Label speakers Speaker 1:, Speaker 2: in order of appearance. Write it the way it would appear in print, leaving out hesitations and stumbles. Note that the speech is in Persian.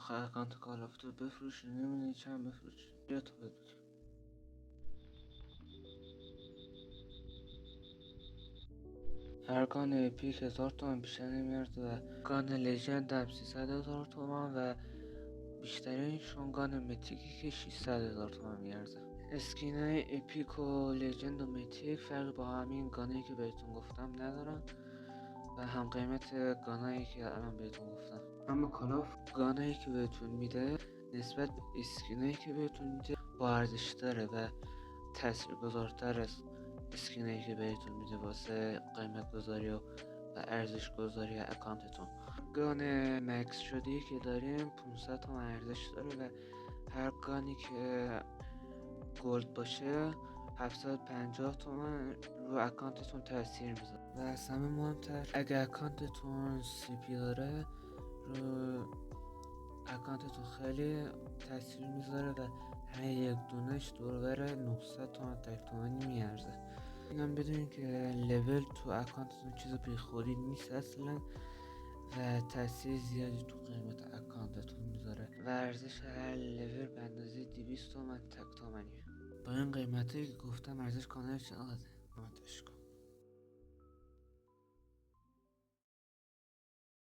Speaker 1: میخوای اکانت کال آف تو بفروشی نمیدونی چند بفروشی، بیا تا بهت بگم. هر گان اپیک 1000 تومن بیشتر نمیارزه و گان لژند هم 300,000 تومن و بیشترینشون گان متیکی که 600,000 تومن میارزه. اسکین های اپیک و لژند و متیک فرق با همین گانایی که بهتون گفتم ندارن و هم قیمت گانایی که الان بهتون گفتم. اما کالاف گانایی که بهتون میده نسبت به اسکینایی که بهتون میده با ارزش داره و تاثیرگذارتر از اسکینایی که بهتون میده واسه قیمت گذاری و ارزش گذاری اکانتتون. گان مکس شدی که داریم 500 تومن ارزش داره و هر گانی که گلد باشه 750 تومن رو اکانتتون تاثیر میذاره و از همه مهمتر اگه اکانتتون سی پی داره رو اکانتتون خیلی تاثیر میذاره و هر یک دونش دوربر 900 تومن تک تومنی میارزه. اینم بدونین که لول تو اکانتتون چیز بی خودی نیست اصلا و تاثیر زیادی تو قیمت اکانتتون میذاره و ارزش هر لول به اندازه 200 تومن تک تومنیه. با این قیمتی که گفتم ارزش کانال چقدره؟